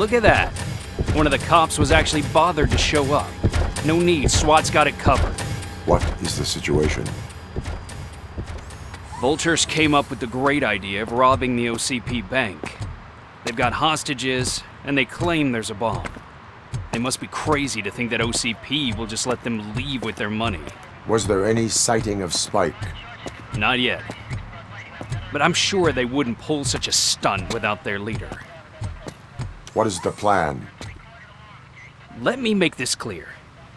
look at that. One of the cops was actually bothered to show up. No need, SWAT's got it covered. What is the situation? Vultures came up with the great idea of robbing the OCP bank. They've got hostages, and they claim there's a bomb. They must be crazy to think that OCP will just let them leave with their money. Was there any sighting of Spike? Not yet. But I'm sure they wouldn't pull such a stunt without their leader. What is the plan? Let me make this clear.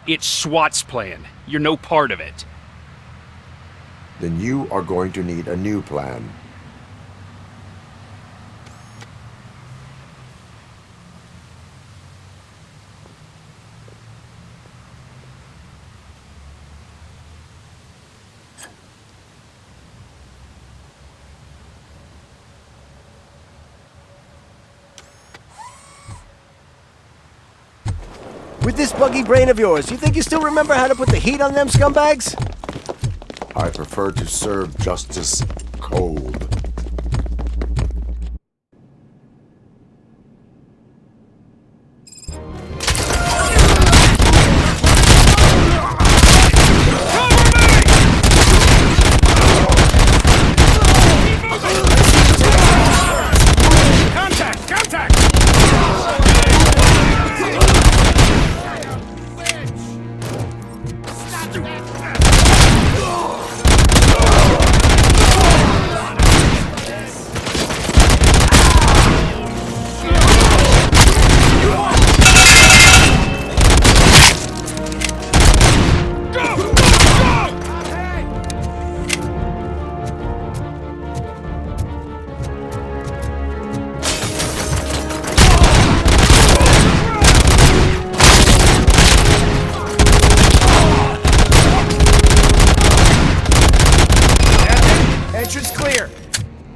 It's SWAT's plan. You're no part of it. Then you are going to need a new plan. With this buggy brain of yours, you think you still remember how to put the heat on them scumbags? I prefer to serve justice cold.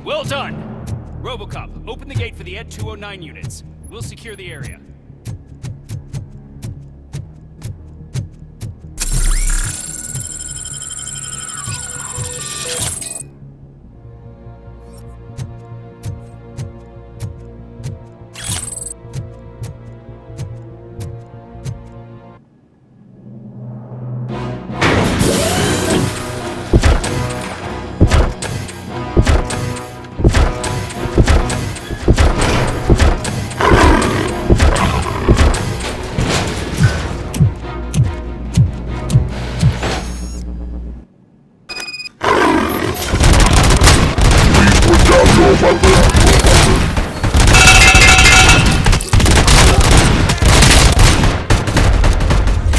Well done! Robocop, open the gate for the Ed 209 units. We'll secure the area.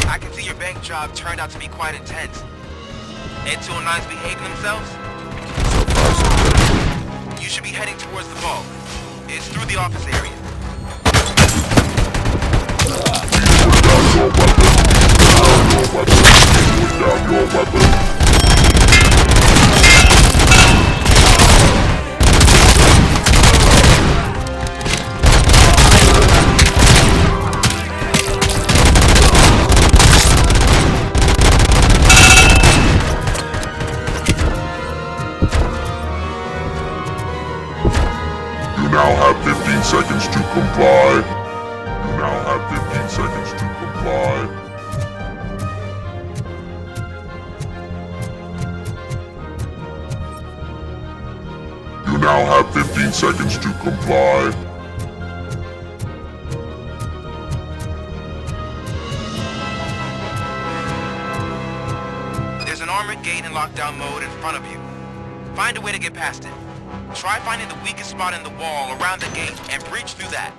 I can see your bank job turned out to be quite intense. Ed 209's behaving themselves? You should be heading towards the vault. It's through the office area. Put down your weapon. You now have 15 seconds to comply. You now have 15 seconds to comply. You now have 15 seconds to comply. There's an armored gate in lockdown mode in front of you. Find a way to get past it. Try finding the weakest spot in the wall around the gate and breach through that.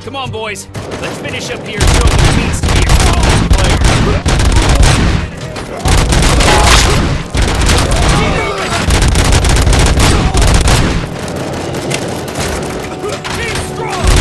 Come on, boys. Let's finish up here and show them what it means to be a solid player. Keep strong!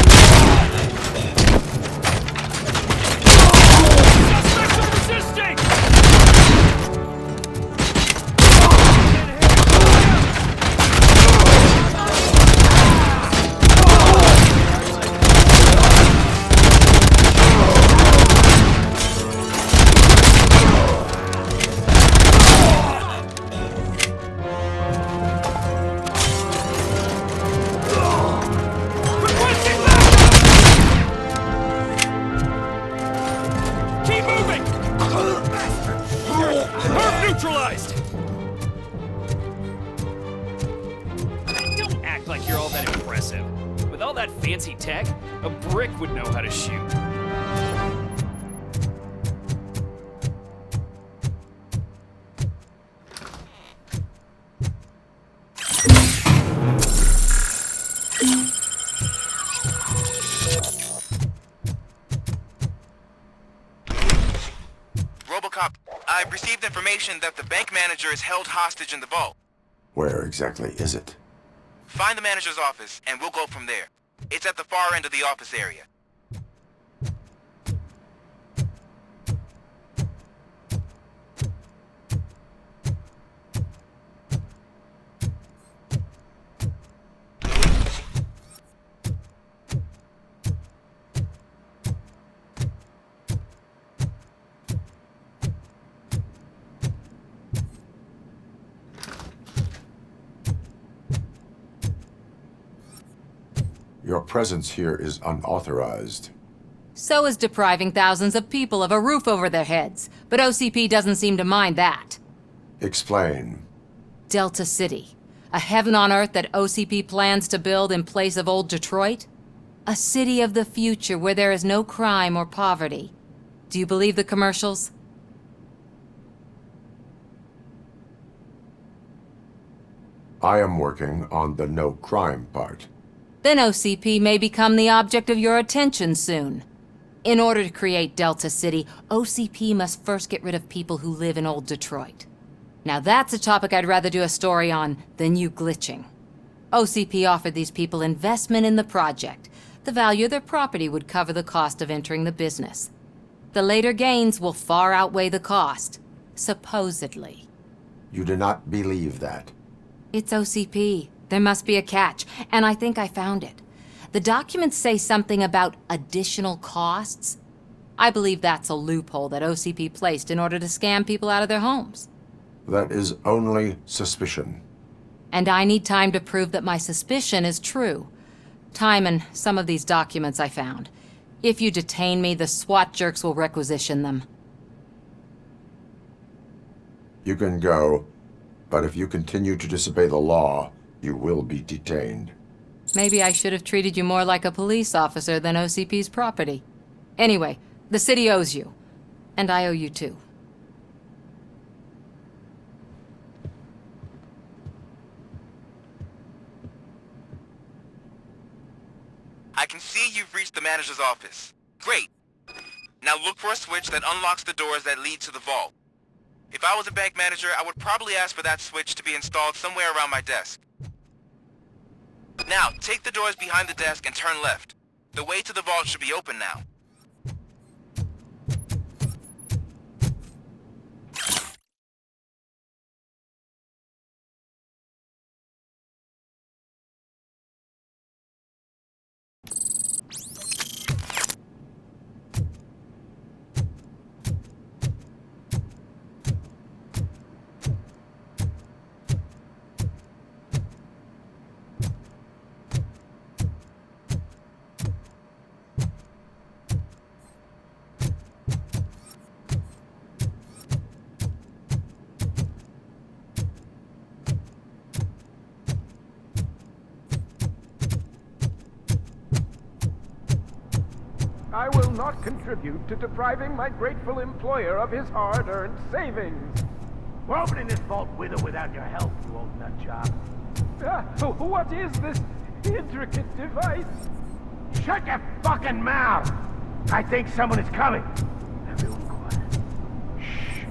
Neutralized! Don't act like you're all that impressive. With all that fancy tech, a brick would know how to shoot. Robocop, I've received information that the bank manager is held hostage in the vault. Where exactly is it? Find the manager's office, and we'll go from there. It's at the far end of the office area. Your presence here is unauthorized. So is depriving thousands of people of a roof over their heads. But OCP doesn't seem to mind that. Explain. Delta City. A heaven on earth that OCP plans to build in place of old Detroit? A city of the future where there is no crime or poverty. Do you believe the commercials? I am working on the no crime part. Then OCP may become the object of your attention soon. In order to create Delta City, OCP must first get rid of people who live in old Detroit. Now that's a topic I'd rather do a story on than you glitching. OCP offered these people investment in the project. The value of their property would cover the cost of entering the business. The later gains will far outweigh the cost, supposedly. You do not believe that. It's OCP. There must be a catch, and I think I found it. The documents say something about additional costs. I believe that's a loophole that OCP placed in order to scam people out of their homes. That is only suspicion. And I need time to prove that my suspicion is true. Time and some of these documents I found. If you detain me, the SWAT jerks will requisition them. You can go, but if you continue to disobey the law, you will be detained. Maybe I should have treated you more like a police officer than OCP's property. Anyway, the city owes you. And I owe you too. I can see you've reached the manager's office. Great. Now look for a switch that unlocks the doors that lead to the vault. If I was a bank manager, I would probably ask for that switch to be installed somewhere around my desk. Now, take the doors behind the desk and turn left. The way to the vault should be open now. I will not contribute to depriving my grateful employer of his hard-earned savings. We're opening this vault with or without your help, you old nutjob. What is this intricate device? Shut your fucking mouth! I think someone is coming. Everyone quiet. Shh.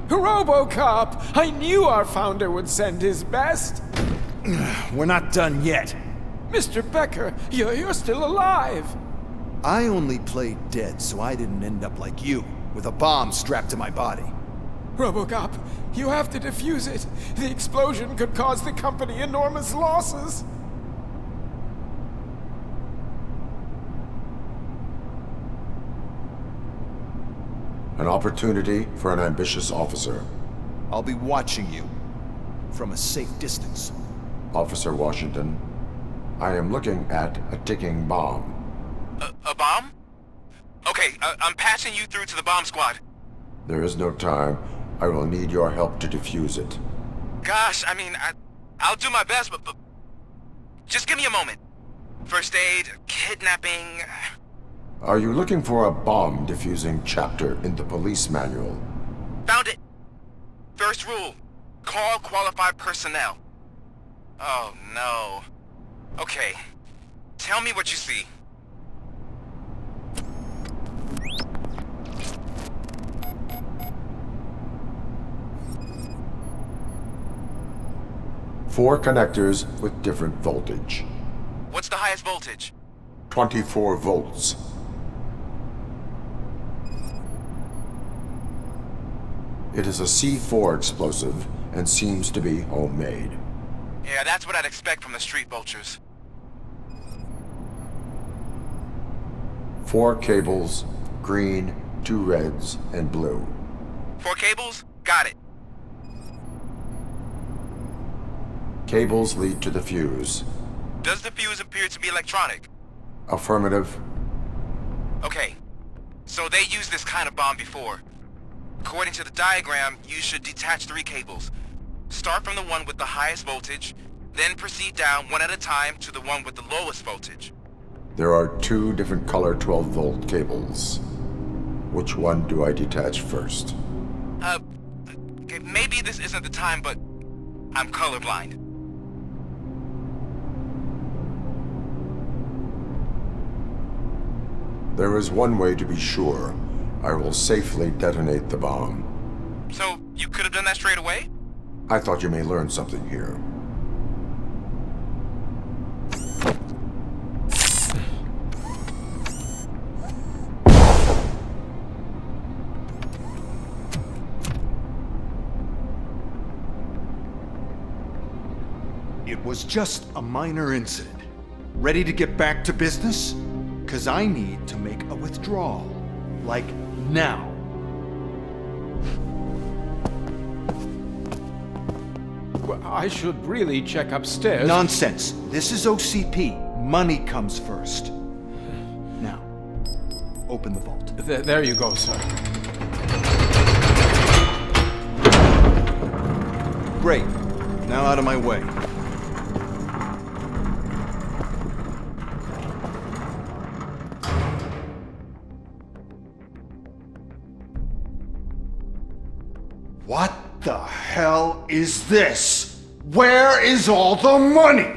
Robocop! I knew our founder would send his best. We're not done yet. Mr. Becker, you're still alive. I only played dead so I didn't end up like you, with a bomb strapped to my body. Robocop, you have to defuse it. The explosion could cause the company enormous losses. An opportunity for an ambitious officer. I'll be watching you. From a safe distance. Officer Washington, I am looking at a ticking bomb. A bomb? Okay, I'm passing you through to the bomb squad. There is no time. I will need your help to defuse it. Gosh, I mean, I'll do my best, but just give me a moment. First aid, kidnapping... Are you looking for a bomb defusing chapter in the police manual? Found it. First rule, call qualified personnel. Oh no. Okay, tell me what you see. Four connectors with different voltage. What's the highest voltage? 24 volts. It is a C4 explosive and seems to be homemade. Yeah, that's what I'd expect from the street vultures. 4 cables, green, 2 reds, and blue. 4 cables? Got it. Cables lead to the fuse. Does the fuse appear to be electronic? Affirmative. Okay, so they used this kind of bomb before. According to the diagram, you should detach 3 cables. Start from the one with the highest voltage, then proceed down one at a time to the one with the lowest voltage. There are 2 different color 12-volt cables. Which one do I detach first? Okay, maybe this isn't the time, but I'm colorblind. There is one way to be sure. I will safely detonate the bomb. So, you could have done that straight away? I thought you may learn something here. It was just a minor incident. Ready to get back to business? 'Cause I need to make a withdrawal. Like, now. Well, I should really check upstairs. Nonsense. This is OCP. Money comes first. Now, open the vault. There you go, sir. Great. Now out of my way. What the hell is this? Where is all the money?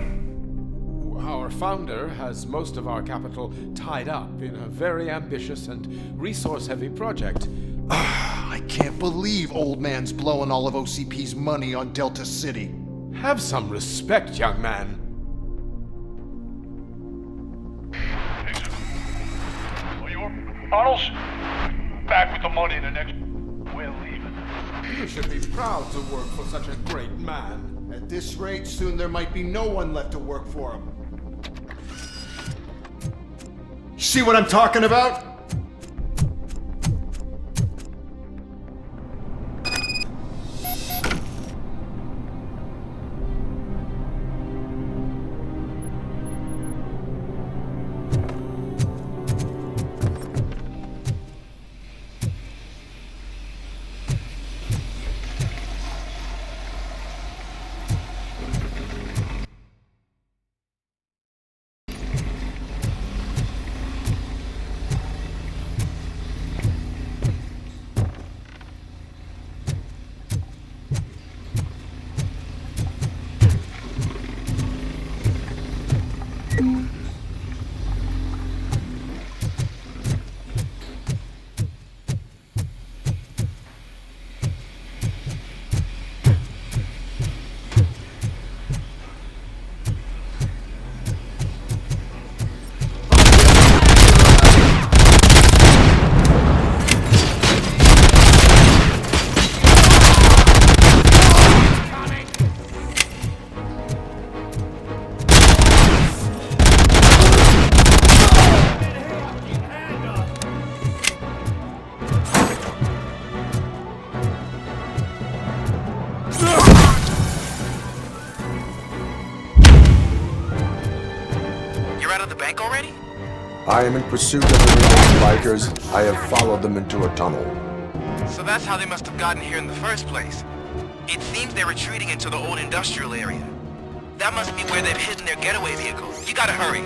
Our founder has most of our capital tied up in a very ambitious and resource-heavy project. I can't believe old man's blowing all of OCP's money on Delta City. Have some respect, young man. So you're Arnold's back with the money in the next... We're leaving. You should be proud to work for such a great man. At this rate, soon there might be no one left to work for him. See what I'm talking about? bank already? I am in pursuit of the remaining bikers. I have followed them into a tunnel. So that's how they must have gotten here in the first place. It seems they're retreating into the old industrial area. That must be where they've hidden their getaway vehicles. You gotta hurry.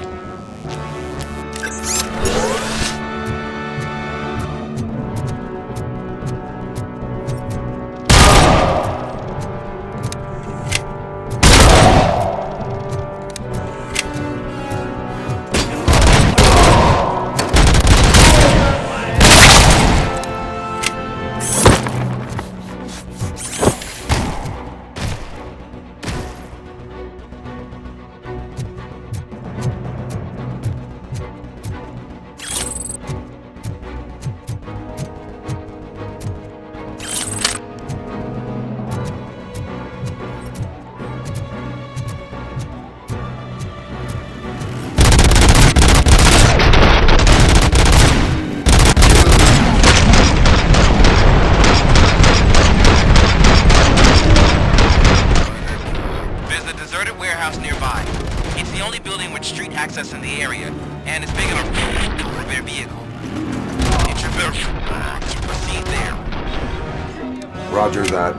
Access in the area, and it's big enough to cover their vehicle. To proceed there. Roger that.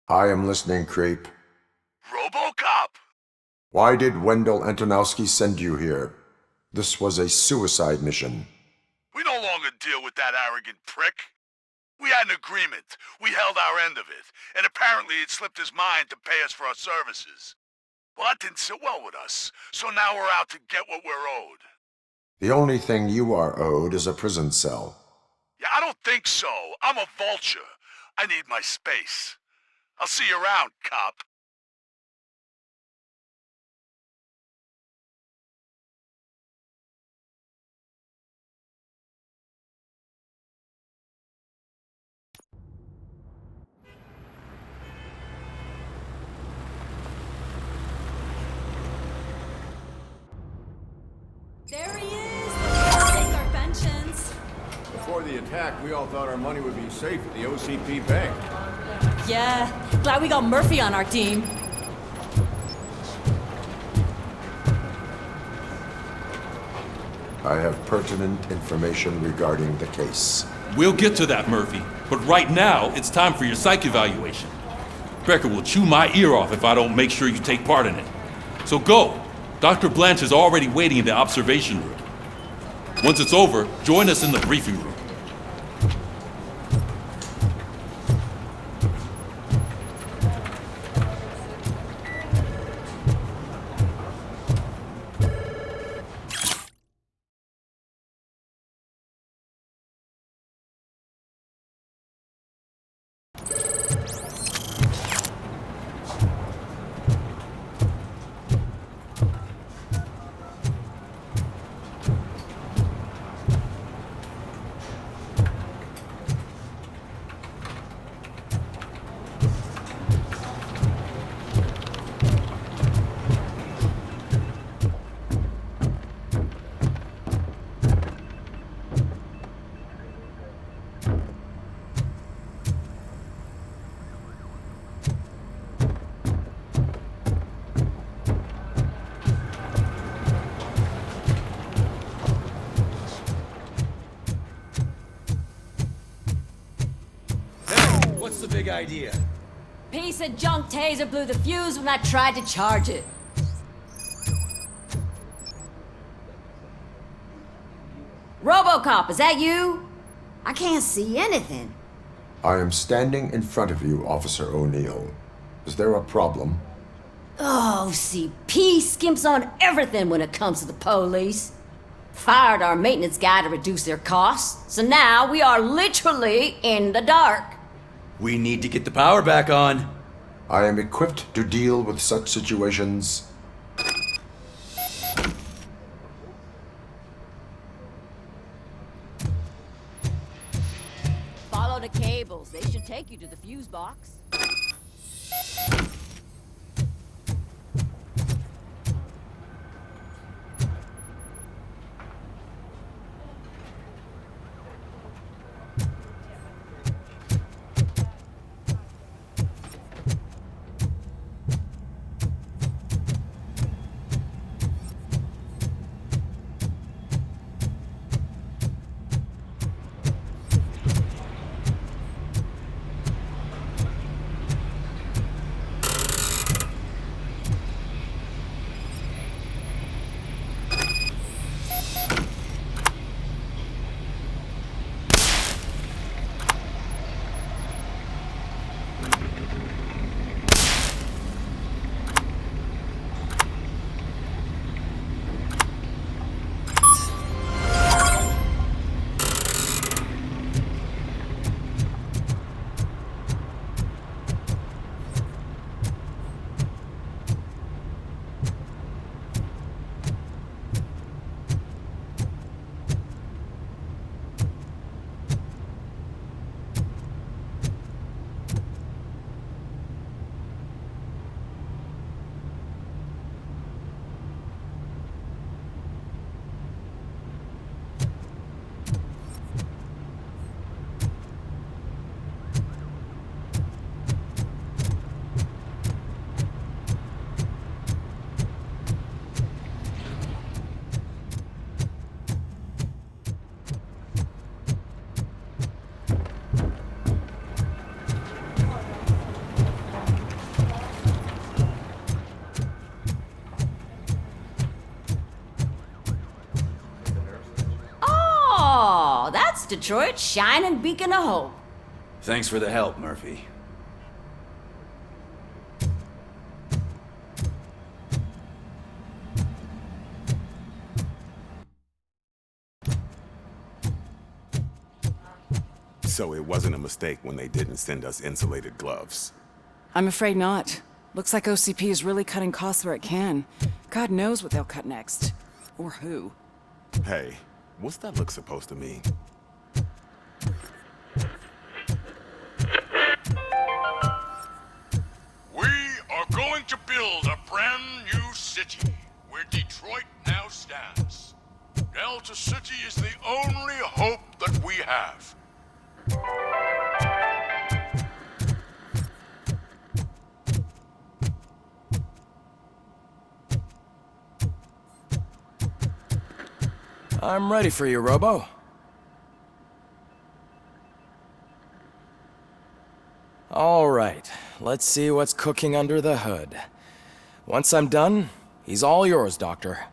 I am listening, creep. Robocop! Why did Wendell Antonowski send you here? This was a suicide mission. We no longer deal with that arrogant prick. We had an agreement. We held our end of it, and apparently it slipped his mind to pay us for our services. Well, that didn't sit well with us, so now we're out to get what we're owed. The only thing you are owed is a prison cell. Yeah, I don't think so. I'm a vulture. I need my space. I'll see you around, cop. There he is! Take our pensions. Before the attack, we all thought our money would be safe at the OCP bank. Yeah, glad we got Murphy on our team. I have pertinent information regarding the case. We'll get to that, Murphy. But right now, it's time for your psych evaluation. Becker will chew my ear off if I don't make sure you take part in it. So go. Dr. Blanche is already waiting in the observation room. Once it's over, join us in the briefing room. What's the big idea? Piece of junk taser blew the fuse when I tried to charge it. Robocop, is that you? I can't see anything. I am standing in front of you, Officer O'Neill. Is there a problem? Oh, CP skimps on everything when it comes to the police. Fired our maintenance guy to reduce their costs, so now we are literally in the dark. We need to get the power back on. I am equipped to deal with such situations. Follow the cables. They should take you to the fuse box. That's Detroit's shining beacon of hope. Thanks for the help, Murphy. So it wasn't a mistake when they didn't send us insulated gloves. I'm afraid not. Looks like OCP is really cutting costs where it can. God knows what they'll cut next. Or who. Hey, what's that look supposed to mean? We are going to build a brand new city where Detroit now stands. Delta City is the only hope that we have. I'm ready for you, Robo. All right, let's see what's cooking under the hood. Once I'm done, he's all yours, Doctor.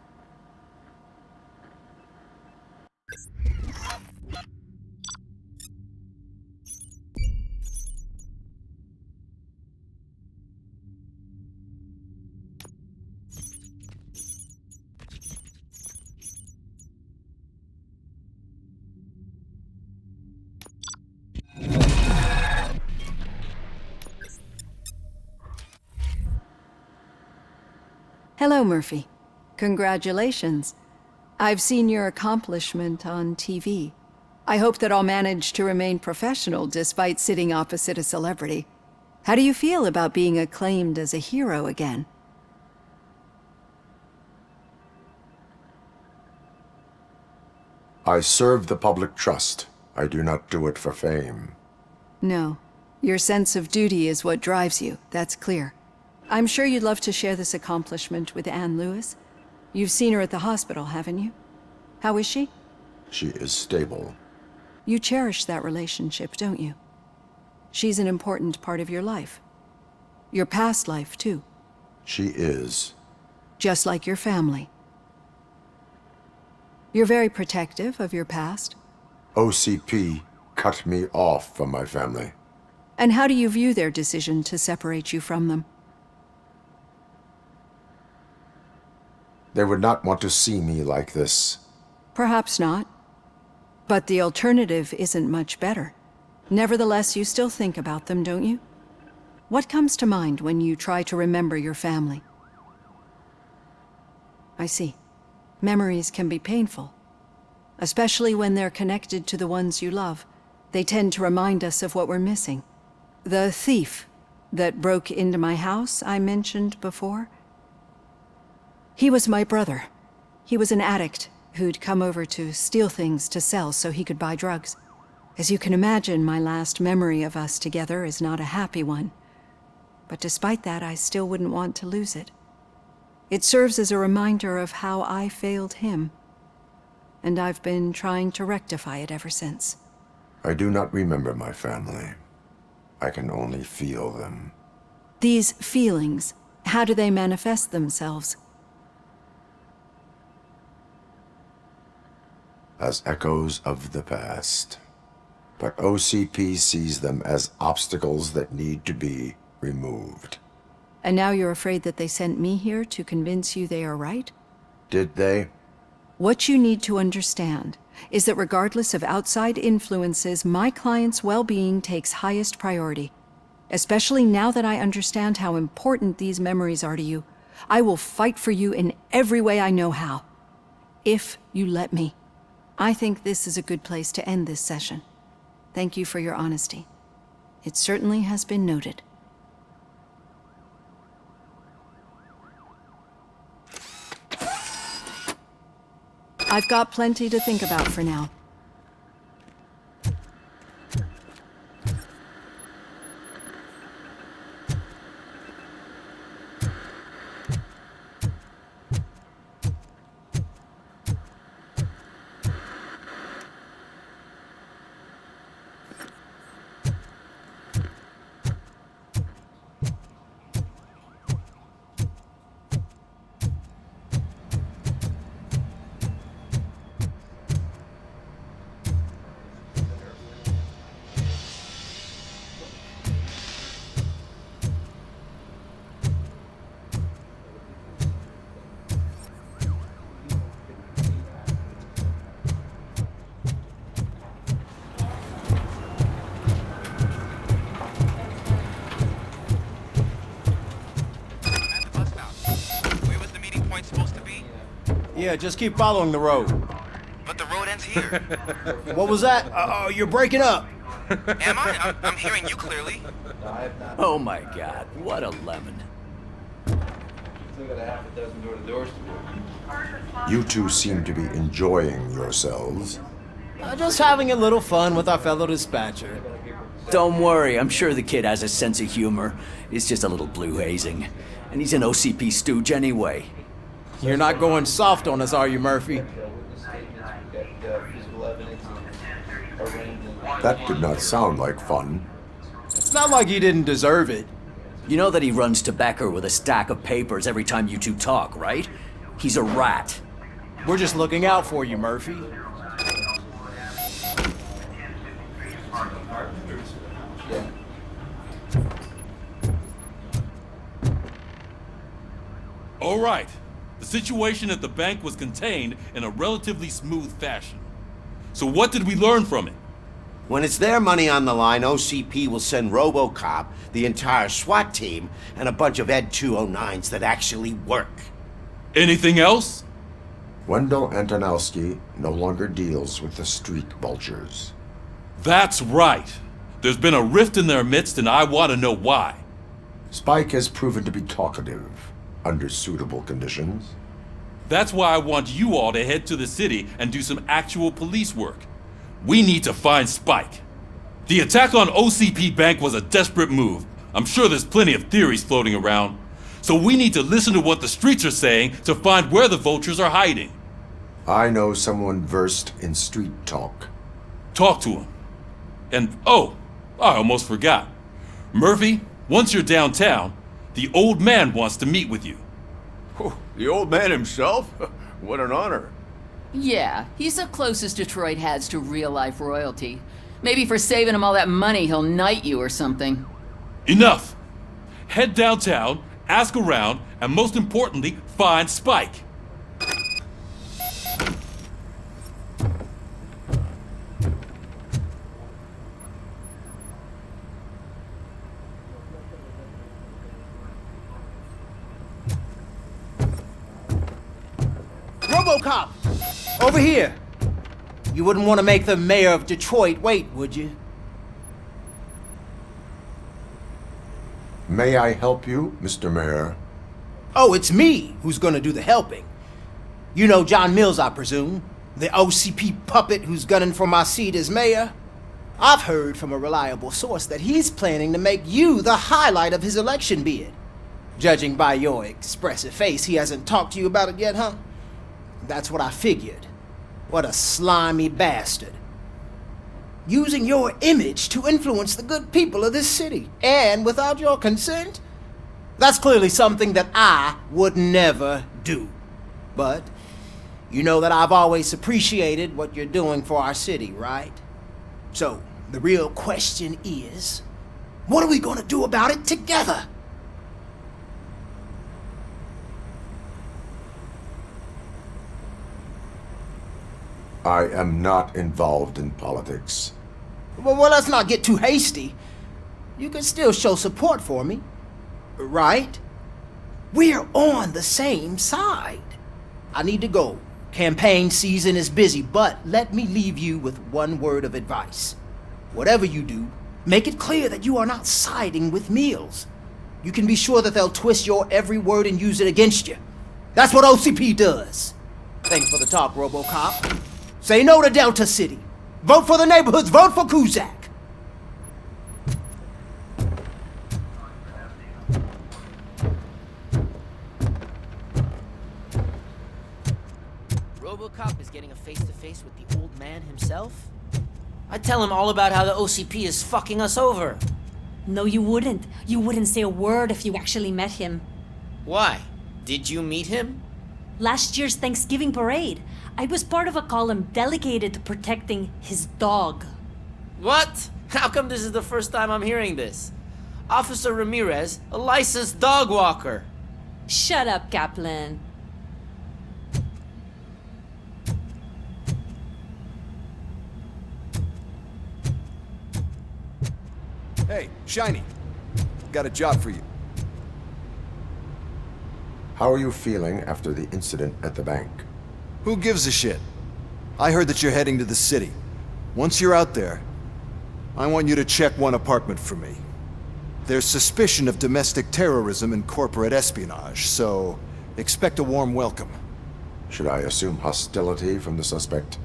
Hello, Murphy. Congratulations. I've seen your accomplishment on TV. I hope that I'll manage to remain professional despite sitting opposite a celebrity. How do you feel about being acclaimed as a hero again? I serve the public trust. I do not do it for fame. No. Your sense of duty is what drives you, that's clear. I'm sure you'd love to share this accomplishment with Anne Lewis. You've seen her at the hospital, haven't you? How is she? She is stable. You cherish that relationship, don't you? She's an important part of your life. Your past life, too. She is. Just like your family. You're very protective of your past. OCP cut me off from my family. And how do you view their decision to separate you from them? They would not want to see me like this. Perhaps not. But the alternative isn't much better. Nevertheless, you still think about them, don't you? What comes to mind when you try to remember your family? I see. Memories can be painful. Especially when they're connected to the ones you love. They tend to remind us of what we're missing. The thief that broke into my house I mentioned before? He was my brother. He was an addict who'd come over to steal things to sell so he could buy drugs. As you can imagine, my last memory of us together is not a happy one. But despite that, I still wouldn't want to lose it. It serves as a reminder of how I failed him. And I've been trying to rectify it ever since. I do not remember my family. I can only feel them. These feelings, how do they manifest themselves? As echoes of the past. But OCP sees them as obstacles that need to be removed. And now you're afraid that they sent me here to convince you they are right? Did they? What you need to understand is that regardless of outside influences, my client's well-being takes highest priority. Especially now that I understand how important these memories are to you, I will fight for you in every way I know how. If you let me. I think this is a good place to end this session. Thank you for your honesty. It certainly has been noted. I've got plenty to think about for now. Yeah, just keep following the road. But the road ends here. What was that? Oh, you're breaking up. Am I? I'm hearing you clearly. Oh my god, what a lemon. Still got a half a dozen door-to-doors to do. You two seem to be enjoying yourselves. Just having a little fun with our fellow dispatcher. Don't worry, I'm sure the kid has a sense of humor. It's just a little blue hazing. And he's an OCP stooge anyway. You're not going soft on us, are you, Murphy? That did not sound like fun. It's not like he didn't deserve it. You know that he runs to Becker with a stack of papers every time you two talk, right? He's a rat. We're just looking out for you, Murphy. All right. The situation at the bank was contained in a relatively smooth fashion. So what did we learn from it? When it's their money on the line, OCP will send Robocop, the entire SWAT team, and a bunch of Ed 209s that actually work. Anything else? Wendell Antonowski no longer deals with the street vultures. That's right. There's been a rift in their midst, and I want to know why. Spike has proven to be talkative, under suitable conditions. That's why I want you all to head to the city and do some actual police work. We need to find Spike. The attack on OCP Bank was a desperate move. I'm sure there's plenty of theories floating around. So we need to listen to what the streets are saying to find where the vultures are hiding. I know someone versed in street talk. Talk to him. And oh, I almost forgot. Murphy, once you're downtown, the old man wants to meet with you. Oh, the old man himself? What an honor. Yeah, he's the closest Detroit has to real-life royalty. Maybe for saving him all that money, he'll knight you or something. Enough! Head downtown, ask around, and most importantly, find Spike. Robocop! Over here! You wouldn't want to make the mayor of Detroit wait, would you? May I help you, Mr. Mayor? Oh, it's me who's gonna do the helping. You know John Mills, I presume? The OCP puppet who's gunning for my seat as mayor? I've heard from a reliable source that he's planning to make you the highlight of his election bid. Judging by your expressive face, he hasn't talked to you about it yet, huh? That's what I figured. What a slimy bastard. Using your image to influence the good people of this city, and without your consent? That's clearly something that I would never do. But you know that I've always appreciated what you're doing for our city, right? So, the real question is, what are we gonna do about it together? I am not involved in politics. Well, let's not get too hasty. You can still show support for me, right? We're on the same side. I need to go. Campaign season is busy, but let me leave you with one word of advice. Whatever you do, make it clear that you are not siding with Mills. You can be sure that they'll twist your every word and use it against you. That's what OCP does. Thanks for the talk, Robocop. Say no to Delta City. Vote for the neighborhoods. Vote for Kuzak. Robocop is getting a face-to-face with the old man himself? I'd tell him all about how the OCP is fucking us over. No, you wouldn't. You wouldn't say a word if you actually met him. Why? Did you meet him? Last year's Thanksgiving parade, I was part of a column dedicated to protecting his dog. What? How come this is the first time I'm hearing this? Officer Ramirez, a licensed dog walker. Shut up, Kaplan. Hey, Shiny. Got a job for you. How are you feeling after the incident at the bank? Who gives a shit? I heard that you're heading to the city. Once you're out there, I want you to check one apartment for me. There's suspicion of domestic terrorism and corporate espionage, so expect a warm welcome. Should I assume hostility from the suspect?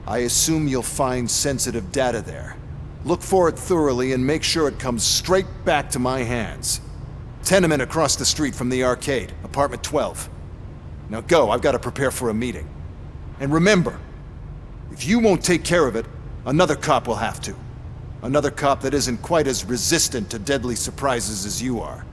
I assume you'll find sensitive data there. Look for it thoroughly and make sure it comes straight back to my hands. Tenement across the street from the arcade, apartment 12. Now go, I've got to prepare for a meeting. And remember, If you won't take care of it, another cop will have to. Another cop that isn't quite as resistant to deadly surprises as you are.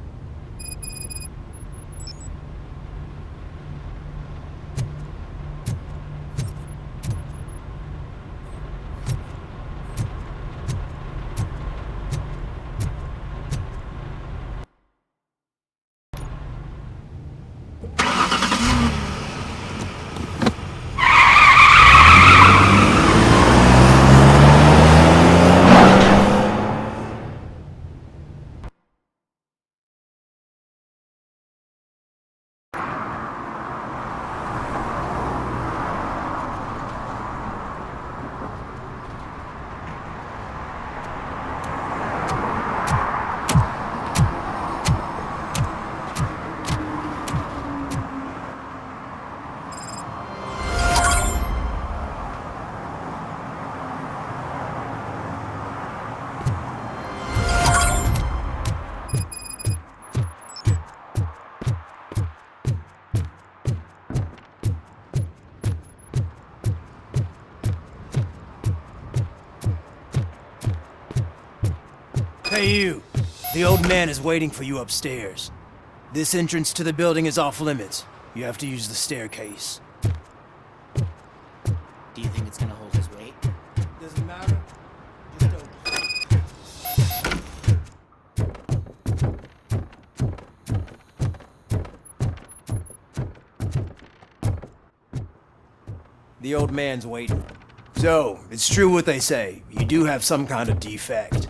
Hey you, the old man is waiting for you upstairs. This entrance to the building is off limits. You have to use the staircase. Do you think it's gonna hold his weight? Doesn't matter. Just open. The old man's waiting. So, it's true what they say. You do have some kind of defect.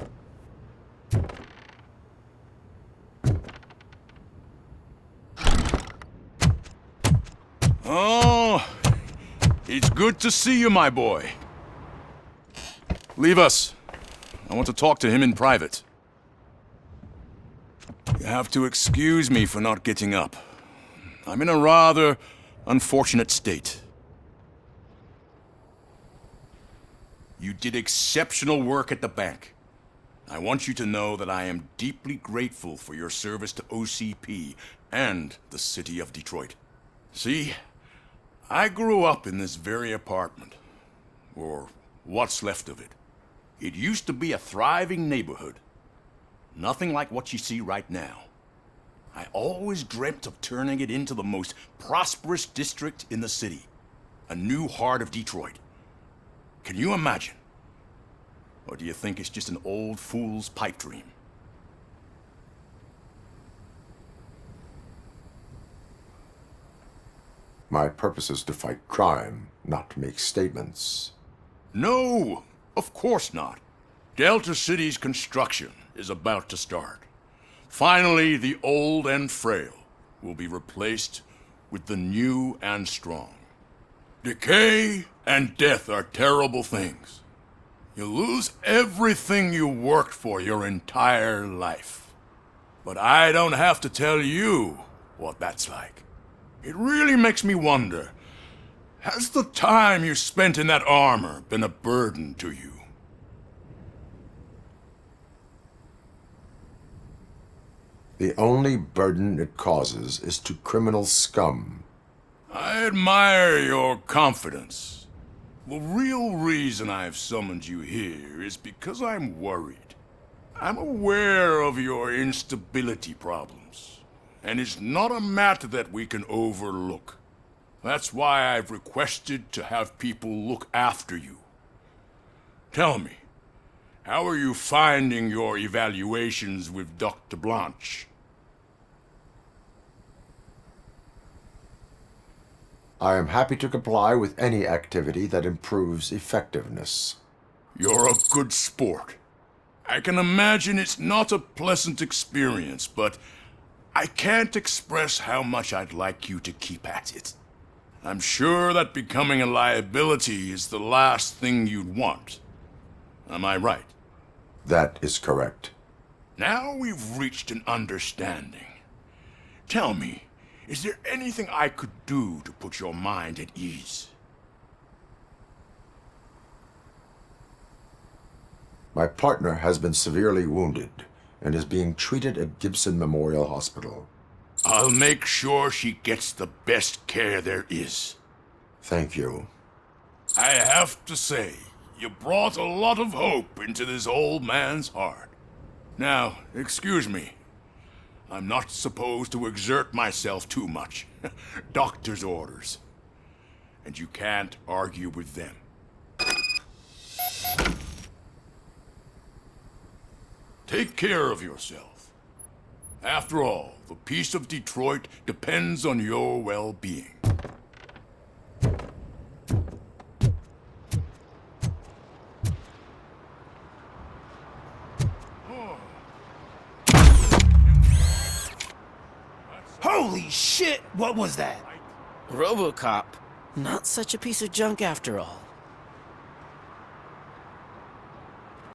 Oh, it's good to see you, my boy. Leave us. I want to talk to him in private. You have to excuse me for not getting up. I'm in a rather unfortunate state. You did exceptional work at the bank. I want you to know that I am deeply grateful for your service to OCP and the city of Detroit. See, I grew up in this very apartment, or what's left of it. It used to be a thriving neighborhood. Nothing like what you see right now. I always dreamt of turning it into the most prosperous district in the city. A new heart of Detroit. Can you imagine? Or do you think it's just an old fool's pipe dream? My purpose is to fight crime, not to make statements. No, of course not. Delta City's construction is about to start. Finally, the old and frail will be replaced with the new and strong. Decay and death are terrible things. You lose everything you worked for your entire life. But I don't have to tell you what that's like. It really makes me wonder, has the time you spent in that armor been a burden to you? The only burden it causes is to criminal scum. I admire your confidence. The real reason I've summoned you here is because I'm worried. I'm aware of your instability problems, and it's not a matter that we can overlook. That's why I've requested to have people look after you. Tell me, how are you finding your evaluations with Dr. Blanche? I am happy to comply with any activity that improves effectiveness. You're a good sport. I can imagine it's not a pleasant experience, but I can't express how much I'd like you to keep at it. I'm sure that becoming a liability is the last thing you'd want. Am I right? That is correct. Now we've reached an understanding. Tell me, is there anything I could do to put your mind at ease? My partner has been severely wounded and is being treated at Gibson Memorial Hospital. I'll make sure she gets the best care there is. Thank you. I have to say, you brought a lot of hope into this old man's heart. Now, excuse me. I'm not supposed to exert myself too much. Doctor's orders. And you can't argue with them. Take care of yourself. After all, the peace of Detroit depends on your well-being. Holy shit! What was that? Robocop. Not such a piece of junk after all.